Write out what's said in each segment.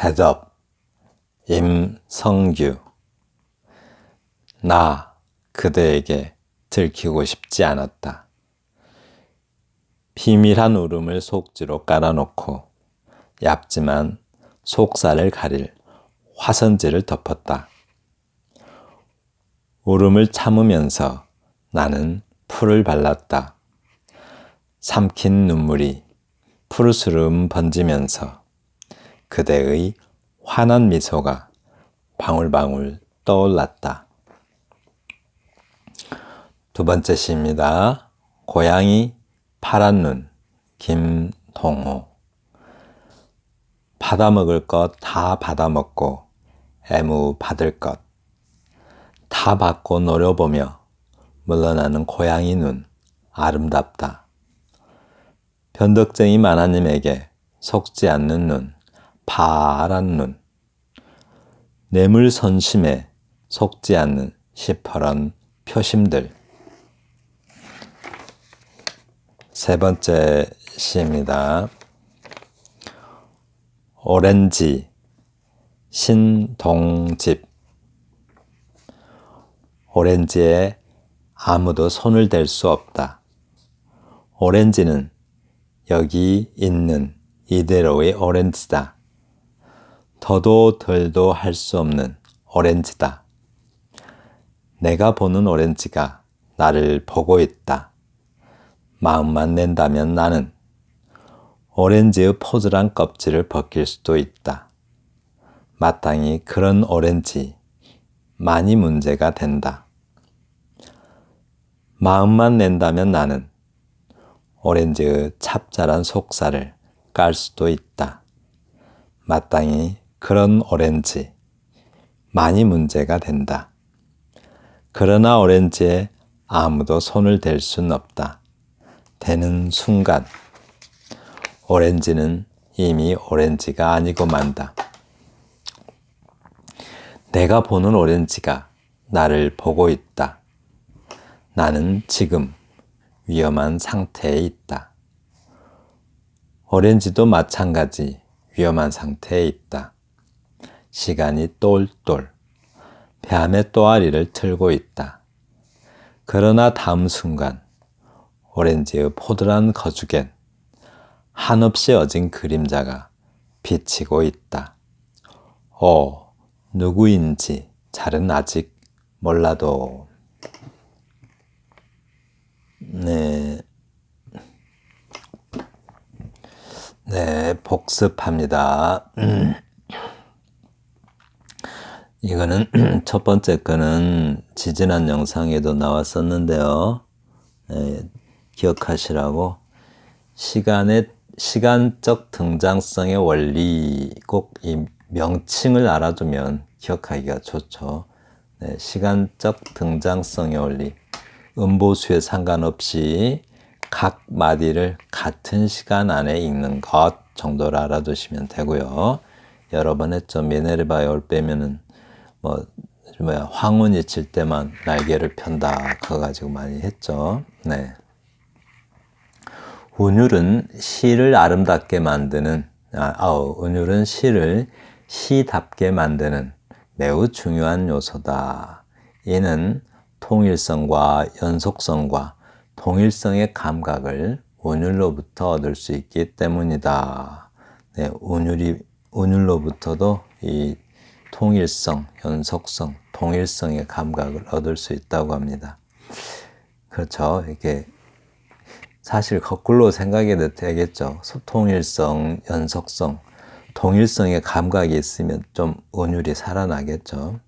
대답 임성규. 나 그대에게 들키고 싶지 않았다. 비밀한 울음을 속지로 깔아놓고 얇지만 속살을 가릴 화선지를 덮었다. 울음을 참으면서 나는 풀을 발랐다. 삼킨 눈물이 푸르스름 번지면서 그대의 환한 미소가 방울방울 떠올랐다. 두 번째 시입니다. 고양이 파란 눈, 김동호. 받아먹을 것 다 받아먹고 애무 받을 것 다 받고 노려보며 물러나는 고양이 눈, 아름답다. 변덕쟁이 마나님에게 속지 않는 눈, 파란 눈. 뇌물 선심에 속지 않는 시퍼런 표심들. 세 번째 시입니다. 오렌지, 신동집. 오렌지에 아무도 손을 댈 수 없다. 오렌지는 여기 있는 이대로의 오렌지다. 더도 덜도 할 수 없는 오렌지다. 내가 보는 오렌지가 나를 보고 있다. 마음만 낸다면 나는 오렌지의 포즈란 껍질을 벗길 수도 있다. 마땅히 그런 오렌지 많이 문제가 된다. 마음만 낸다면 나는 오렌지의 찹쌀한 속살을 깔 수도 있다. 마땅히 그런 오렌지 많이 문제가 된다. 그러나 오렌지에 아무도 손을 댈 수는 없다. 되는 순간 오렌지는 이미 오렌지가 아니고 만다. 내가 보는 오렌지가 나를 보고 있다. 나는 지금 위험한 상태에 있다. 오렌지도 마찬가지 위험한 상태에 있다. 시간이 똘똘 뱀의 또아리를 틀고 있다. 그러나 다음 순간 오렌지의 포들한 거죽엔 한없이 어진 그림자가 비치고 있다. 누구인지 잘은 아직 몰라도. 복습합니다. 이거는 첫 번째 거는 지지난 영상에도 나왔었는데요. 기억하시라고. 시간적 등장성의 원리, 꼭 이 명칭을 알아두면 기억하기가 좋죠. 시간적 등장성의 원리. 음보수에 상관없이 각 마디를 같은 시간 안에 읽는 것 정도를 알아두시면 되고요. 여러 번 했죠. 미네르바의 올빼미는 황혼이 칠 때만 날개를 편다. 그거 가지고 많이 했죠. 운율은 시를 아름답게 만드는, 운율은 시를 시답게 만드는 매우 중요한 요소다. 이는 통일성과 연속성과 동일성의 감각을 운율로부터 얻을 수 있기 때문이다. 운율로부터도 이 통일성, 연속성, 동일성의 감각을 얻을 수 있다고 합니다. 그렇죠. 이렇게 사실 거꾸로 생각해도 되겠죠. 통일성, 연속성, 동일성의 감각이 있으면 좀 운율이 살아나겠죠.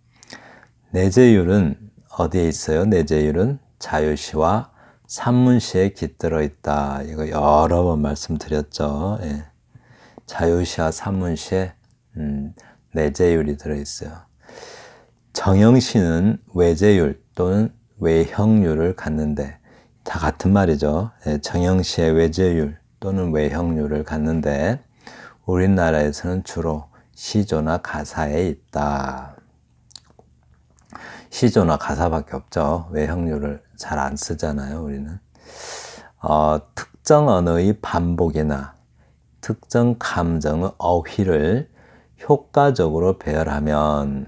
내재율은 어디에 있어요? 내재율은 자유시와 산문시에 깃들어 있다. 이거 여러 번 말씀드렸죠. 자유시와 산문시에 내재율이 들어있어요. 정형시는 외재율 또는 외형률을 갖는데, 다 같은 말이죠. 정형시의 외재율 또는 외형률을 갖는데 우리나라에서는 주로 시조나 가사에 있다. 시조나 가사밖에 없죠. 외형률을 잘 안 쓰잖아요, 우리는. 특정 언어의 반복이나 특정 감정의 어휘를 효과적으로 배열하면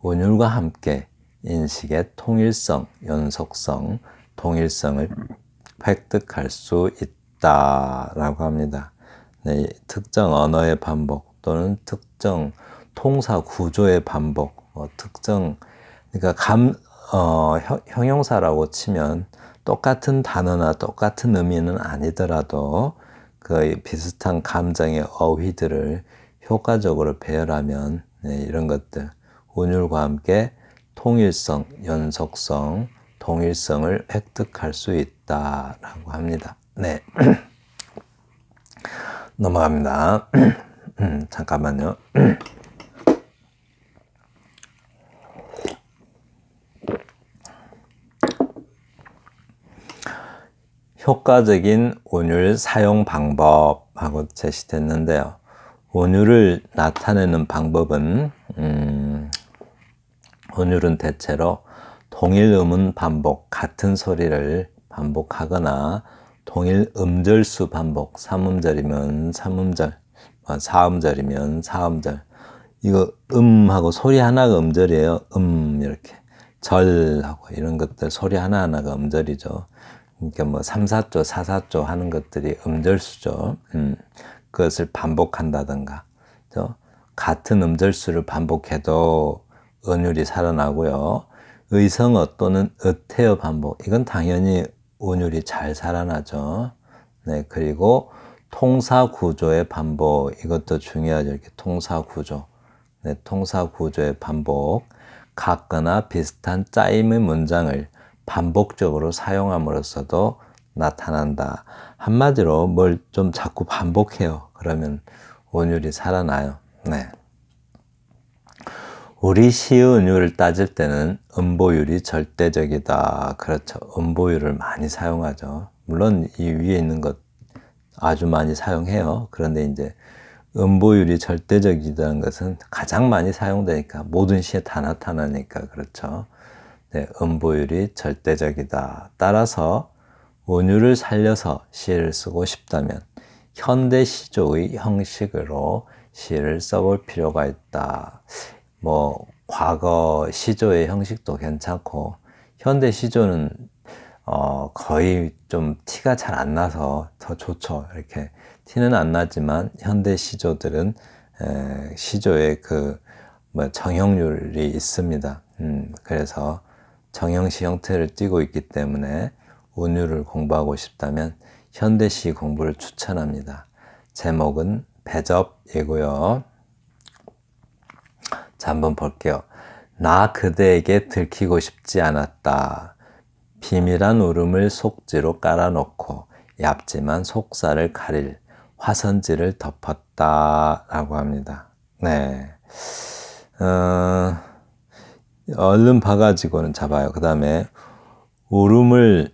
운율과 함께 인식의 통일성, 연속성, 동일성을 획득할 수 있다라고 합니다. 네, 특정 언어의 반복 또는 특정 통사 구조의 반복, 특정 그러니까 형용사라고 치면 똑같은 단어나 똑같은 의미는 아니더라도 그 비슷한 감정의 어휘들을 효과적으로 배열하면 네, 이런 것들 운율과 함께 통일성, 연속성, 동일성을 획득할 수 있다라고 합니다. 네. 넘어갑니다. 잠깐만요. 효과적인 운율 사용 방법하고 제시됐는데요. 운율을 나타내는 방법은 운율은 대체로 동일 음운 반복, 같은 소리를 반복하거나 동일 음절수 반복, 삼음절이면 삼음절, 사음절이면 사음절. 이거 하고 소리 하나가 음절이에요. 이렇게 절하고 이런 것들 소리 하나하나가 음절이죠. 그러니까 뭐 3, 4조, 4, 4조 하는 것들이 음절수죠. 그것을 반복한다든가. 같은 음절수를 반복해도 은율이 살아나고요. 의성어 또는 의태어 반복. 이건 당연히 운율이 잘 살아나죠. 네, 그리고 통사 구조의 반복. 이것도 중요하죠. 이렇게 통사 구조. 네, 통사 구조의 반복. 같거나 비슷한 짜임의 문장을 반복적으로 사용함으로써도 나타난다. 한마디로 뭘 좀 자꾸 반복해요. 그러면 운율이 살아나요. 네. 우리 시의 운율을 따질 때는 음보율이 절대적이다. 그렇죠. 음보율을 많이 사용하죠. 물론 이 위에 있는 것 아주 많이 사용해요. 그런데 이제 음보율이 절대적이라는 것은 가장 많이 사용되니까 모든 시에 다 나타나니까 그렇죠. 네, 음보율이 절대적이다. 따라서 운율을 살려서 시를 쓰고 싶다면 현대 시조의 형식으로 시를 써볼 필요가 있다. 뭐 과거 시조의 형식도 괜찮고 현대 시조는 거의 좀 티가 잘 안 나서 더 좋죠. 이렇게 티는 안 나지만 현대 시조들은 시조의 그 뭐 정형률이 있습니다. 그래서 정형시 형태를 띠고 있기 때문에 운율을 공부하고 싶다면 현대시 공부를 추천합니다. 제목은 배접이고요. 자, 한번 볼게요. 나 그대에게 들키고 싶지 않았다. 비밀한 울음을 속지로 깔아놓고 얇지만 속살을 가릴 화선지를 덮었다 라고 합니다. 네. 얼른 봐가지고는 잡아요. 그 다음에 울음을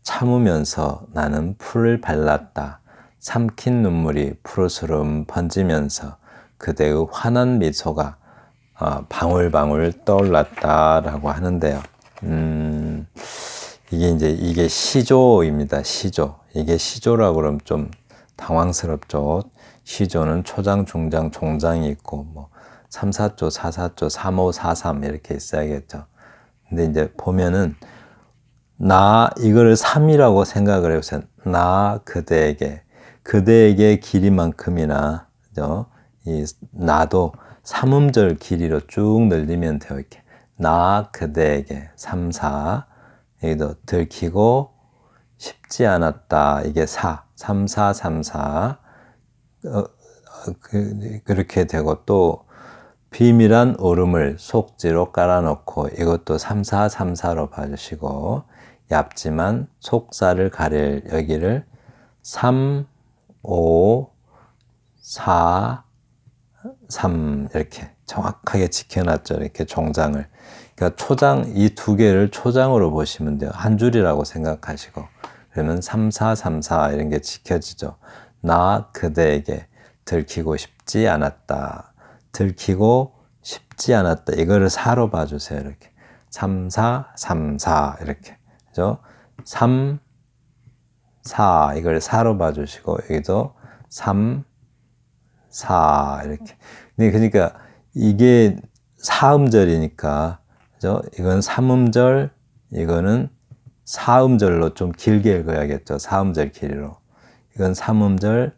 참으면서 나는 풀을 발랐다. 삼킨 눈물이 푸르스름 번지면서 그대의 환한 미소가 방울방울 떠올랐다라고 하는데요. 이게 시조입니다. 시조. 이게 시조라고 그러면 좀 당황스럽죠. 시조는 초장, 중장, 종장이 있고 뭐 3, 4조, 4, 4조, 3, 5, 4, 3 이렇게 있어야겠죠. 근데 이제 보면은 이거를 3이라고 생각을 해보세요. 나 그대에게 길이만큼이나 그죠? 이 나도 3음절 길이로 쭉 늘리면 돼요. 이렇게 나 그대에게 3, 4 여기도 들키고 쉽지 않았다. 이게 4 3, 4, 3, 4 그렇게 되고 또 비밀한 울음을 속지로 깔아놓고 이것도 3, 4, 3, 4로 봐주시고 얇지만 속살을 가릴 여기를 3, 5, 4, 3 이렇게 정확하게 지켜놨죠. 이렇게 종장을. 그러니까 초장 이 두 개를 초장으로 보시면 돼요. 한 줄이라고 생각하시고 그러면 3, 4, 3, 4 이런 게 지켜지죠. 나 그대에게 들키고 싶지 않았다. 들키고 싶지 않았다. 이거를 4로 봐주세요. 이렇게 3, 4, 3, 4 이렇게 그죠? 3, 4 이걸 4로 봐주시고 여기도 3, 사 이렇게. 네, 그러니까 이게 사음절이니까 그죠? 이건 삼음절, 이거는 사음절로 좀 길게 읽어야겠죠. 사음절 길이로. 이건 삼음절,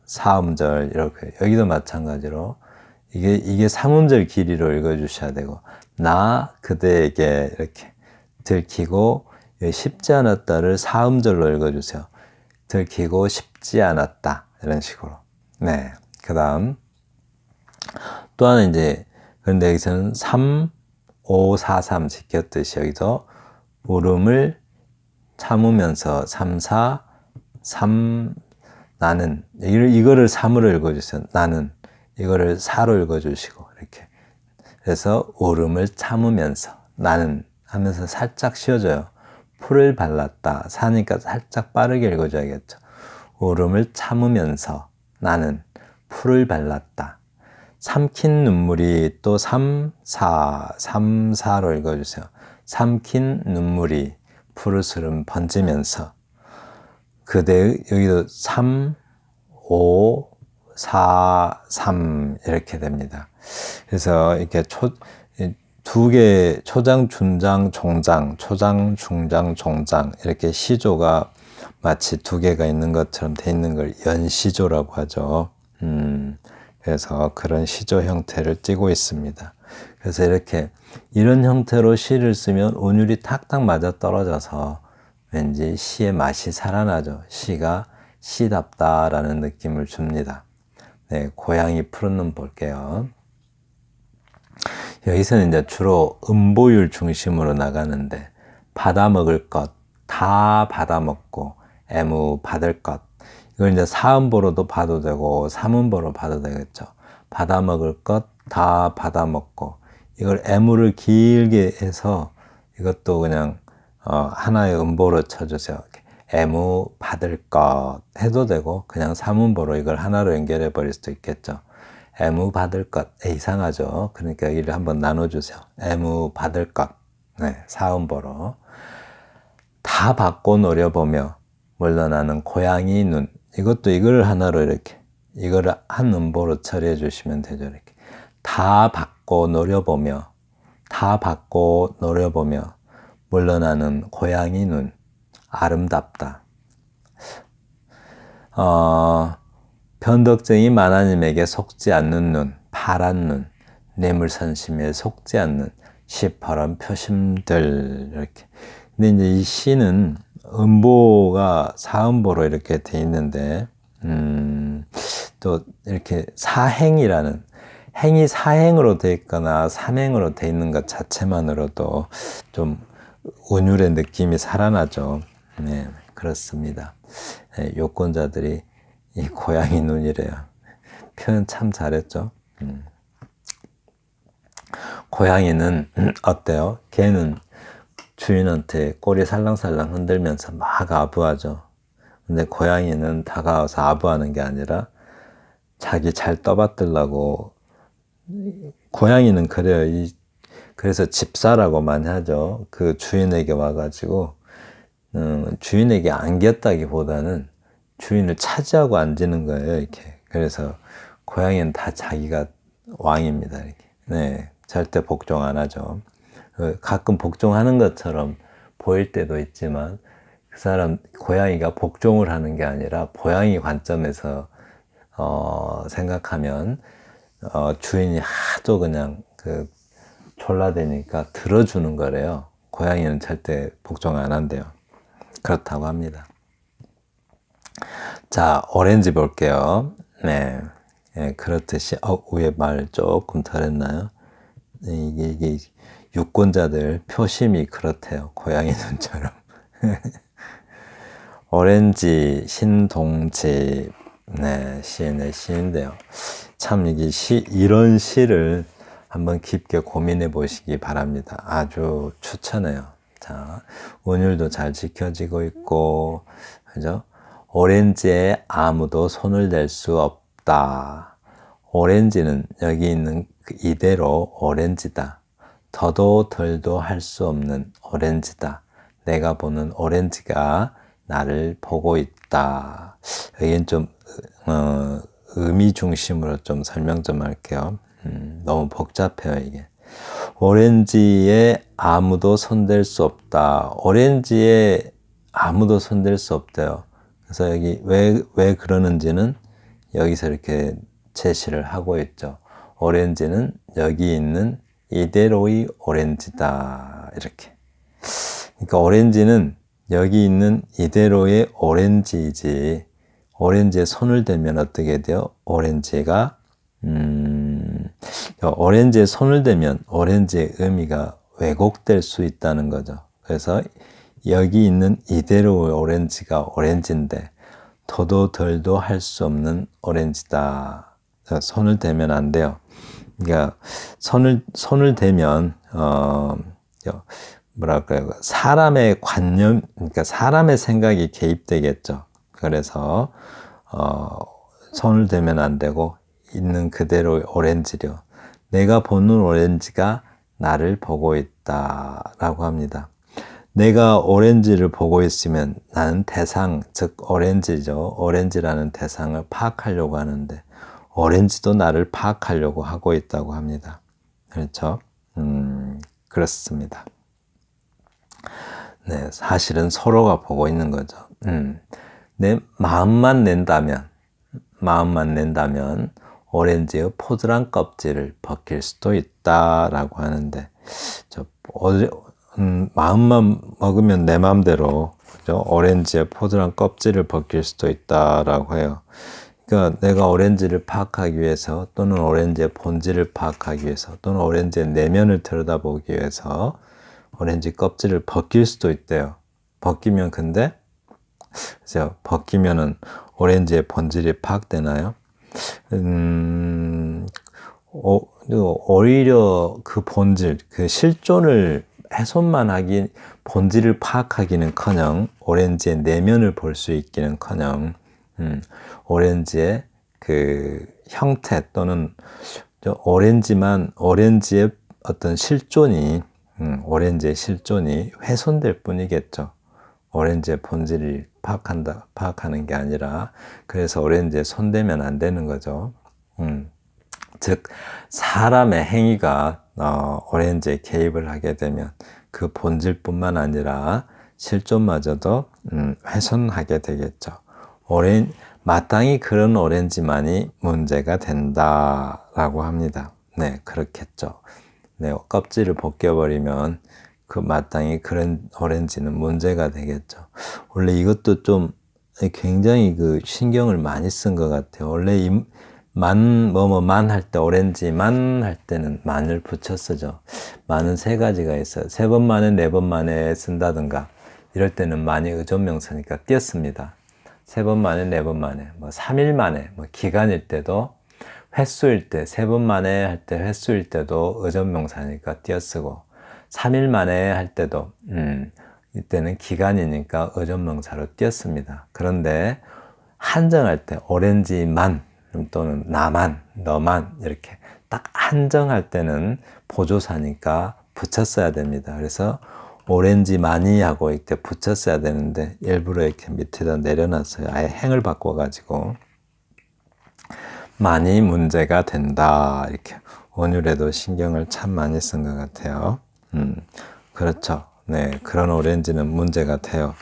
사음절 이렇게. 여기도 마찬가지로 이게 삼음절 길이로 읽어주셔야 되고, 나 그대에게 이렇게 들키고 쉽지 않았다를 사음절로 읽어주세요. 들키고 쉽지 않았다 이런 식으로. 네. 그 다음 또 하나 이제 그런데 여기서는 3, 5, 4, 3 지켰듯이 여기서 울음을 참으면서 3, 4, 3 나는 이거를 3으로 읽어주세요. 나는 이거를 4로 읽어주시고 이렇게. 그래서 울음을 참으면서 나는 하면서 살짝 쉬어져요. 풀을 발랐다. 사니까 살짝 빠르게 읽어줘야겠죠. 울음을 참으면서 나는 풀을 발랐다. 삼킨 눈물이 또 3, 4로 읽어주세요. 삼킨 눈물이 푸르스름 번지면서 그대의 여기도 3, 5, 4, 3 이렇게 됩니다. 그래서 이렇게 두 개 초장, 중장, 종장, 초장, 중장, 종장 이렇게 시조가 마치 두 개가 있는 것처럼 돼 있는 걸 연시조라고 하죠. 그래서 그런 시조 형태를 띠고 있습니다. 그래서 이렇게 이런 형태로 시를 쓰면 운율이 탁탁 맞아 떨어져서 왠지 시의 맛이 살아나죠. 시가 시답다라는 느낌을 줍니다. 네, 고양이 푸른 눈 볼게요. 여기서는 이제 주로 음보율 중심으로 나가는데 받아먹을 것, 다 받아먹고 애무 받을 것 이걸 이제 사음보로도 봐도 되고 삼음보로 봐도 되겠죠. 받아먹을 것, 다 받아먹고 이걸 애무를 길게 해서 이것도 그냥 하나의 음보로 쳐주세요. 애무 받을 것 해도 되고 그냥 삼음보로 이걸 하나로 연결해 버릴 수도 있겠죠. 애무 받을 것 이상하죠. 그러니까 이를 한번 나눠주세요. 애무 받을 것 네, 사음보로 다 받고 노려보며 물러나는 고양이 눈 이것도 이걸 하나로 이렇게 이거를 한 음보로 처리해 주시면 되죠. 이렇게 다 받고 노려보며 다 받고 노려보며 물러나는 고양이 눈 아름답다. 변덕쟁이 만화님에게 속지 않는 눈, 파란 눈, 뇌물선심에 속지 않는 시퍼런 표심들 이렇게. 근데 이제 이 시는 음보가 사음보로 이렇게 돼 있는데 또 이렇게 사행이라는 행이 사행으로 돼 있거나 삼행으로 돼 있는 것 자체만으로도 좀 운율의 느낌이 살아나죠. 네, 그렇습니다. 네, 요권자들이 이 고양이 눈이래요. 표현 참 잘했죠. 고양이는 어때요? 걔는 주인한테 꼬리 살랑살랑 흔들면서 막 아부하죠. 근데 고양이는 다가와서 아부하는 게 아니라 자기 잘 떠받들라고. 고양이는 그래요. 그래서 집사라고 많이 하죠. 그 주인에게 와가지고 주인에게 안겼다기보다는 주인을 차지하고 앉는 거예요. 이렇게. 그래서 고양이는 다 자기가 왕입니다. 이렇게. 네, 절대 복종 안 하죠. 가끔 복종하는 것처럼 보일 때도 있지만 그 사람 고양이가 복종을 하는 게 아니라 고양이 관점에서 생각하면 주인이 하도 그냥 졸라대니까 들어주는 거래요. 고양이는 절대 복종 안 한대요. 그렇다고 합니다. 자, 오렌지 볼게요. 네, 네 그렇듯이 위에 말 조금 덜했나요? 이게 유권자들 표심이 그렇대요. 고양이 눈처럼. 오렌지 신동집 네, 시인의 시인데요. 참 이런 시를 한번 깊게 고민해 보시기 바랍니다. 아주 추천해요. 자, 운율도 잘 지켜지고 있고, 그죠? 오렌지에 아무도 손을 댈 수 없다. 오렌지는 여기 있는 이대로 오렌지다. 더도 덜도 할 수 없는 오렌지다. 내가 보는 오렌지가 나를 보고 있다. 여긴 좀 의미 중심으로 좀 설명 좀 할게요. 너무 복잡해요, 이게. 오렌지에 아무도 손댈 수 없다. 오렌지에 아무도 손댈 수 없대요. 그래서 여기 왜 그러는지는 여기서 이렇게 제시를 하고 있죠. 오렌지는 여기 있는 이대로의 오렌지다. 이렇게. 그러니까 오렌지는 여기 있는 이대로의 오렌지이지, 오렌지에 손을 대면 어떻게 돼요? 오렌지가 오렌지에 손을 대면 오렌지의 의미가 왜곡될 수 있다는 거죠. 그래서 여기 있는 이대로의 오렌지가 오렌지인데 더도 덜도 할 수 없는 오렌지다. 손을 대면 안 돼요. 그러니까 손을 대면 뭐랄까요? 사람의 관념, 그러니까 사람의 생각이 개입되겠죠. 그래서 손을 대면 안 되고 있는 그대로의 오렌지려. 내가 보는 오렌지가 나를 보고 있다라고 합니다. 내가 오렌지를 보고 있으면 나는 대상, 즉 오렌지죠. 오렌지라는 대상을 파악하려고 하는데 오렌지도 나를 파악하려고 하고 있다고 합니다. 그렇죠? 그렇습니다. 네, 사실은 서로가 보고 있는 거죠. 내 마음만 낸다면 오렌지의 포들한 껍질을 벗길 수도 있다라고 하는데, 마음만 먹으면 내 마음대로, 그죠? 오렌지의 포들한 껍질을 벗길 수도 있다라고 해요. 그러니까 내가 오렌지를 파악하기 위해서, 또는 오렌지의 본질을 파악하기 위해서, 또는 오렌지의 내면을 들여다보기 위해서 오렌지 껍질을 벗길 수도 있대요. 벗기면 근데, 그죠? 벗기면은 오렌지의 본질이 파악되나요? 오히려 그 본질, 그 실존을 훼손만 하기, 본질을 파악하기는커녕 오렌지의 내면을 볼 수 있기는커녕 오렌지의 그 형태 또는 오렌지의 어떤 실존이 오렌지의 실존이 훼손될 뿐이겠죠. 오렌지의 본질을 파악하는 게 아니라, 그래서 오렌지에 손대면 안 되는 거죠. 즉, 사람의 행위가 오렌지에 개입을 하게 되면 그 본질뿐만 아니라 실존마저도 훼손하게 되겠죠. 마땅히 그런 오렌지만이 문제가 된다라고 합니다. 네, 그렇겠죠. 네, 껍질을 벗겨버리면 그 마땅히 그런 오렌지는 문제가 되겠죠. 원래 이것도 좀 굉장히 그 신경을 많이 쓴 것 같아요. 원래 만 할 때, 오렌지만 할 때는 만을 붙여 쓰죠. 만은 세 가지가 있어요. 세 번 만에, 네 번 만에 쓴다든가, 이럴 때는 만이 의존명사니까 띄었습니다. 세 번 만에, 네 번 만에, 3일 만에, 기간일 때도, 횟수일 때, 세 번 만에 할 때 횟수일 때도 의존명사니까 띄어쓰고, 3일 만에 할 때도 이때는 기간이니까 의존명사로 띄었습니다. 그런데 한정할 때 오렌지만 또는 나만, 너만 이렇게 딱 한정할 때는 보조사니까 붙였어야 됩니다. 그래서 오렌지만이 하고 이렇게 붙였어야 되는데 일부러 이렇게 밑에다 내려놨어요. 아예 행을 바꿔가지고 많이 문제가 된다. 이렇게 원율에도 신경을 참 많이 쓴 것 같아요. 그렇죠. 네, 그런 오렌지는 문제가 돼요.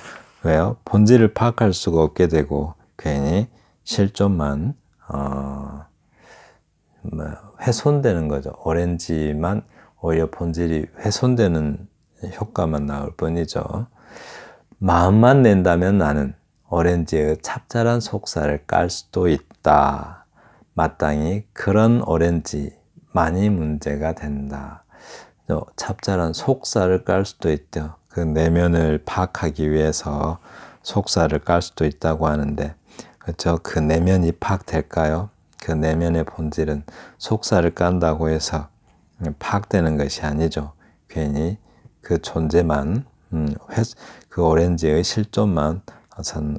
왜요? 본질을 파악할 수가 없게 되고 괜히 실존만 훼손되는 거죠. 오렌지만 오히려 본질이 훼손되는 효과만 나올 뿐이죠. 마음만 낸다면 나는 오렌지의 찹쌀한 속살을 깔 수도 있다. 마땅히 그런 오렌지만이 문제가 된다. 찹쌀한 속살을 깔 수도 있대요. 그 내면을 파악하기 위해서 속살을 깔 수도 있다고 하는데, 그렇죠? 그 내면이 파악될까요? 그 내면의 본질은 속살을 깐다고 해서 파악되는 것이 아니죠. 괜히 그 존재만, 그 오렌지의 실존만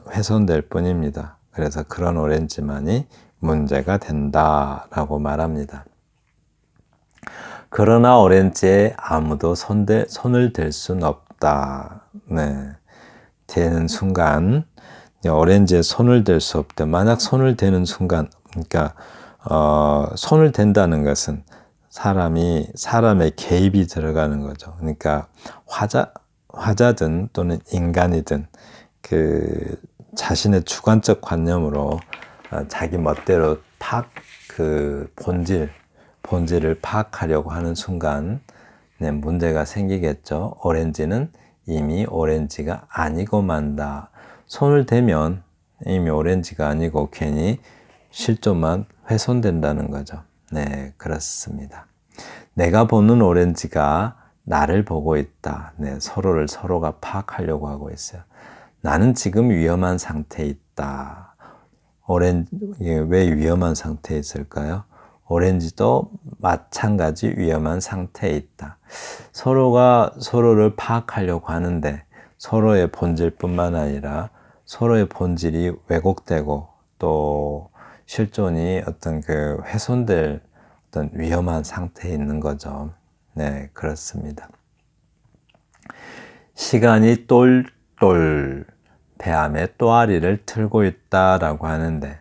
훼손될 뿐입니다. 그래서 그런 오렌지만이 문제가 된다라고 말합니다. 그러나 오렌지에 아무도 손을 댈 수는 없다. 네. 대는 순간 오렌지에 손을 댈 수 없대. 만약 손을 대는 순간 그러니까 손을 댄다는 것은 사람의 개입이 들어가는 거죠. 그러니까 화자든 또는 인간이든 그 자신의 주관적 관념으로 자기 멋대로 그 본질을 파악하려고 하는 순간 문제가 생기겠죠. 오렌지는 이미 오렌지가 아니고 만다. 손을 대면 이미 오렌지가 아니고 괜히 실존만 훼손된다는 거죠. 네, 그렇습니다. 내가 보는 오렌지가 나를 보고 있다. 네, 서로가 파악하려고 하고 있어요. 나는 지금 위험한 상태에 있다. 왜 위험한 상태에 있을까요? 오렌지도 마찬가지 위험한 상태에 있다. 서로가 서로를 파악하려고 하는데 서로의 본질뿐만 아니라 서로의 본질이 왜곡되고 또 실존이 어떤 그 훼손될 어떤 위험한 상태에 있는 거죠. 네, 그렇습니다. 시간이 똘똘 배암에 또아리를 틀고 있다라고 하는데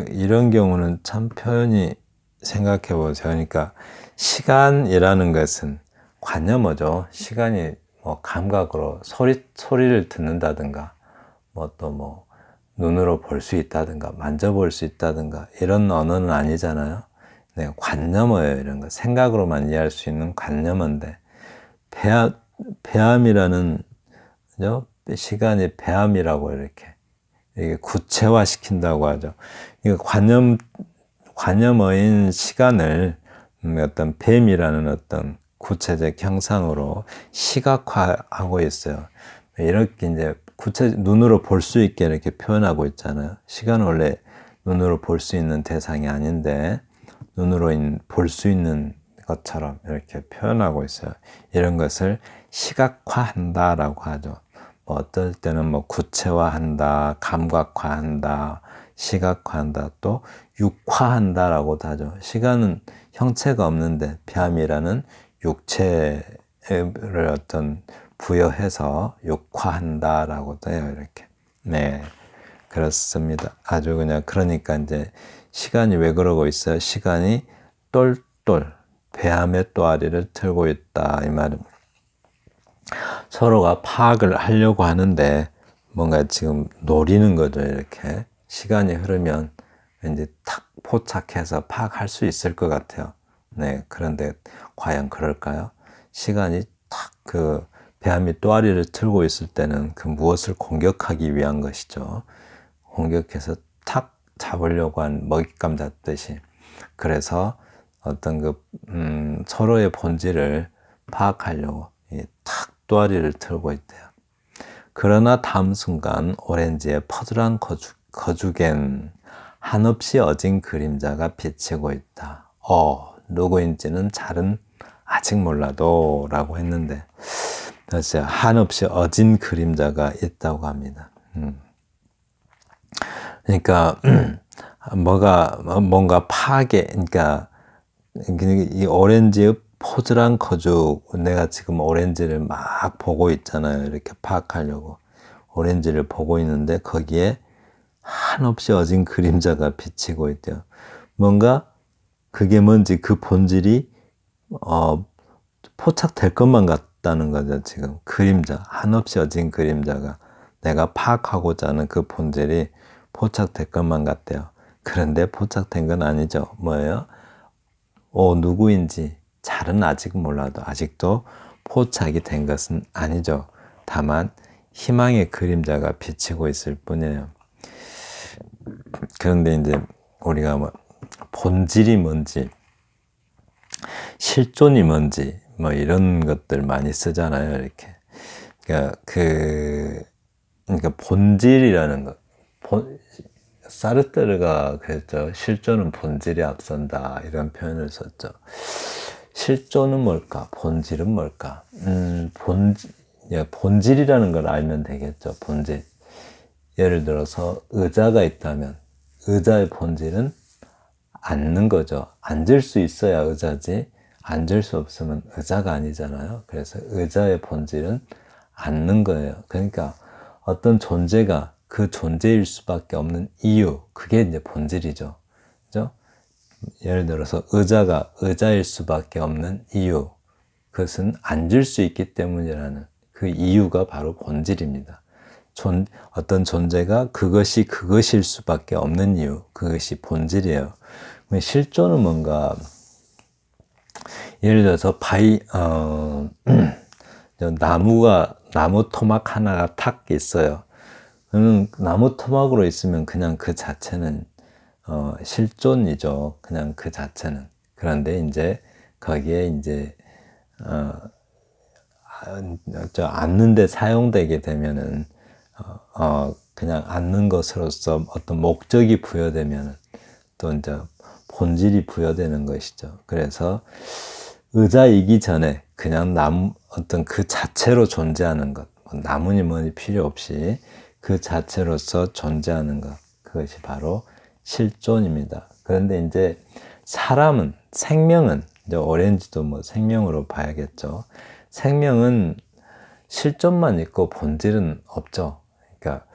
이런 경우는 참 표현이 생각해 보세요. 그러니까 시간이라는 것은 관념어죠. 시간이 감각으로 소리를 듣는다든가 눈으로 볼 수 있다든가 만져볼 수 있다든가 이런 언어는 아니잖아요. 네, 관념어예요. 이런 거 생각으로만 이해할 수 있는 관념어인데 배암이라는 시간이 배암이라고 이렇게 구체화 시킨다고 하죠. 이거 관념어인 시간을 어떤 뱀이라는 어떤 구체적 형상으로 시각화하고 있어요. 이렇게 이제 눈으로 볼 수 있게 이렇게 표현하고 있잖아요. 시간은 원래 눈으로 볼 수 있는 대상이 아닌데 눈으로 볼 수 있는 것처럼 이렇게 표현하고 있어요. 이런 것을 시각화한다라고 하죠. 어떨 때는 구체화한다, 감각화한다, 시각화한다, 또 육화한다라고도 하죠. 시간은 형체가 없는데 뱀이라는 육체를 어떤 부여해서 육화한다라고도 해요. 이렇게. 네, 그렇습니다. 아주 그냥 그러니까 이제 시간이 왜 그러고 있어요? 시간이 똘똘 뱀의 또아리를 틀고 있다 이 말은. 서로가 파악을 하려고 하는데 뭔가 지금 노리는 거죠. 이렇게 시간이 흐르면 왠지 탁 포착해서 파악할 수 있을 것 같아요. 네, 그런데 과연 그럴까요? 시간이 탁 그 뱀이 또아리를 틀고 있을 때는 그 무엇을 공격하기 위한 것이죠. 공격해서 탁 잡으려고 한 먹잇감 잡듯이. 그래서 어떤 서로의 본질을 파악하려고 탁 또아리를 틀고 있대요. 그러나 다음 순간 오렌지의 퍼즐한 거죽엔 한없이 어진 그림자가 비치고 있다. 누구인지는 잘은 아직 몰라도 라고 했는데 글쎄요, 한없이 어진 그림자가 있다고 합니다. 그러니까 뭔가 파괴, 그러니까 이 오렌지의 포즈란 거죽, 내가 지금 오렌지를 막 보고 있잖아요. 이렇게 파악하려고 오렌지를 보고 있는데 거기에 한없이 어진 그림자가 비치고 있대요. 뭔가 그게 뭔지 그 본질이 포착될 것만 같다는 거죠. 지금 그림자, 한없이 어진 그림자가 내가 파악하고자 하는 그 본질이 포착될 것만 같대요. 그런데 포착된 건 아니죠. 뭐예요? 누구인지 잘은 아직 몰라도 아직도 포착이 된 것은 아니죠. 다만 희망의 그림자가 비치고 있을 뿐이에요. 그런데 이제 우리가 본질이 뭔지, 실존이 뭔지, 이런 것들 많이 쓰잖아요. 이렇게. 그러니까 본질이라는 것. 사르트르가 그랬죠. 실존은 본질이 앞선다. 이런 표현을 썼죠. 실존은 뭘까? 본질은 뭘까? 본질이라는 걸 알면 되겠죠. 본질. 예를 들어서 의자가 있다면 의자의 본질은 앉는 거죠. 앉을 수 있어야 의자지 앉을 수 없으면 의자가 아니잖아요. 그래서 의자의 본질은 앉는 거예요. 그러니까 어떤 존재가 그 존재일 수밖에 없는 이유, 그게 이제 본질이죠. 그죠? 예를 들어서 의자가 의자일 수밖에 없는 이유, 그것은 앉을 수 있기 때문이라는 그 이유가 바로 본질입니다. 어떤 존재가 그것일 수밖에 없는 이유, 그것이 본질이에요. 실존은 뭔가, 예를 들어서 나무 토막 하나가 탁 있어요. 그러면 나무 토막으로 있으면 그냥 그 자체는 실존이죠. 그냥 그 자체는. 그런데 이제 거기에 이제 앉는데 사용되게 되면은 그냥 앉는 것으로서 어떤 목적이 부여되면 또 이제 본질이 부여되는 것이죠. 그래서 의자이기 전에 그냥 어떤 그 자체로 존재하는 것, 뭐 나무니 뭐니 필요 없이 그 자체로서 존재하는 것, 그것이 바로 실존입니다. 그런데 이제 생명은, 이제 오렌지도 뭐 생명으로 봐야겠죠. 생명은 실존만 있고 본질은 없죠. 그러니까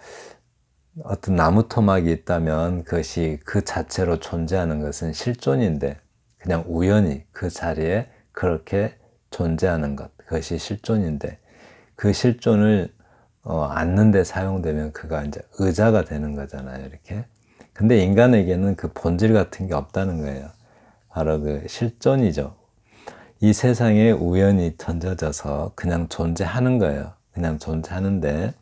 어떤 나무 토막이 있다면 그것이 그 자체로 존재하는 것은 실존인데, 그냥 우연히 그 자리에 그렇게 존재하는 것, 그것이 실존인데, 그 실존을 앉는 데 사용되면 그가 이제 의자가 되는 거잖아요, 이렇게. 근데 인간에게는 그 본질 같은 게 없다는 거예요. 바로 그 실존이죠. 이 세상에 우연히 던져져서 그냥 존재하는 거예요. 그냥 존재하는데,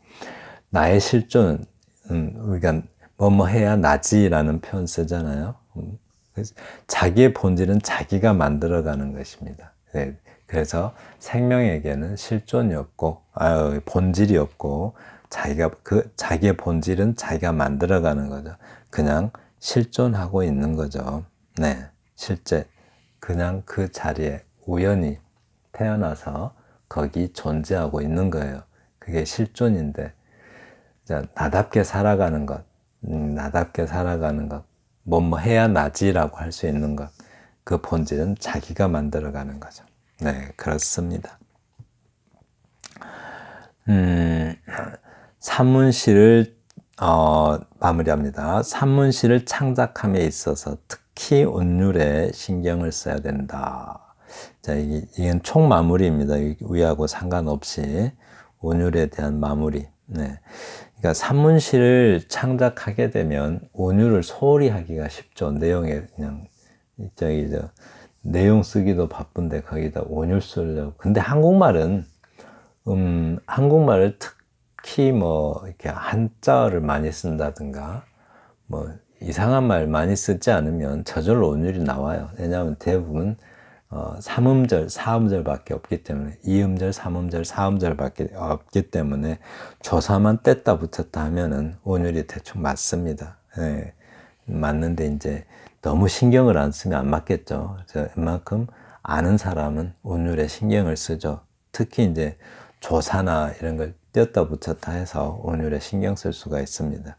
나의 실존은, 우리가 뭐뭐 해야 나지라는 표현 쓰잖아요. 그래서 자기의 본질은 자기가 만들어가는 것입니다. 네. 그래서 생명에게는 실존이 없고, 본질이 없고, 자기의 본질은 자기가 만들어가는 거죠. 그냥 실존하고 있는 거죠. 네. 실제, 그냥 그 자리에 우연히 태어나서 거기 존재하고 있는 거예요. 그게 실존인데, 나답게 살아가는 것, 뭐뭐 해야 나지라고 할 수 있는 것, 그 본질은 자기가 만들어가는 거죠. 네, 그렇습니다. 산문시를 마무리합니다. 산문시를 창작함에 있어서 특히 운율에 신경을 써야 된다. 자, 이건 총 마무리입니다. 위하고 상관없이 운율에 대한 마무리. 네. 그러니까 산문시를 창작하게 되면 운율을 소홀히 하기가 쉽죠. 내용에 그냥 내용 쓰기도 바쁜데 거기다 운율 쓰려고. 근데 한국말을 특히 뭐 이렇게 한자어를 많이 쓴다든가 뭐 이상한 말 많이 쓰지 않으면 저절로 운율이 나와요. 왜냐하면 대부분 3음절, 4음절밖에 없기 때문에, 2음절, 3음절, 4음절밖에 없기 때문에 조사만 뗐다 붙였다 하면은 운율이 대충 맞습니다. 예, 맞는데 이제 너무 신경을 안 쓰면 안 맞겠죠. 웬만큼 아는 사람은 운율에 신경을 쓰죠. 특히 이제 조사나 이런 걸 띄었다 붙였다 해서 운율에 신경 쓸 수가 있습니다.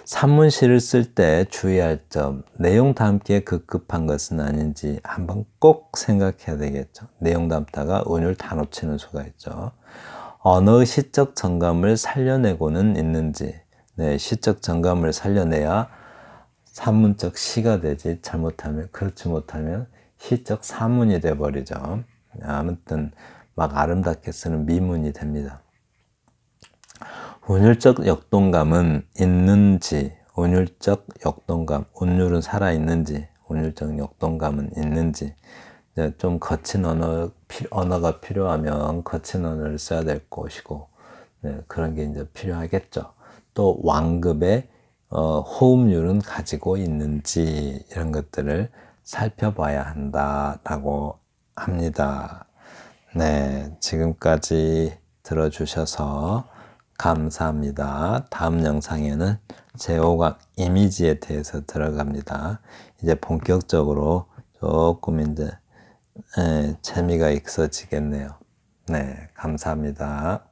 산문시를 쓸 때 주의할 점, 내용 담기에 급급한 것은 아닌지 한번 꼭 생각해야 되겠죠. 내용 담다가 운율 다 놓치는 수가 있죠. 언어의 시적 정감을 살려내고는 있는지, 네, 시적 정감을 살려내야 산문적 시가 되지, 그렇지 못하면 시적 산문이 돼버리죠. 아무튼 막 아름답게 쓰는 미문이 됩니다. 운율적 역동감은 있는지, 운율적 역동감, 운율은 살아있는지, 운율적 역동감은 있는지, 좀 거친 언어가 필요하면 거친 언어를 써야 될 것이고, 네, 그런 게 이제 필요하겠죠. 또 완급의 호흡률은 가지고 있는지, 이런 것들을 살펴봐야 한다라고 합니다. 네, 지금까지 들어주셔서 감사합니다. 다음 영상에는 제5각 이미지에 대해서 들어갑니다. 이제 본격적으로 조금 이제 재미가 있어지겠네요. 네, 감사합니다.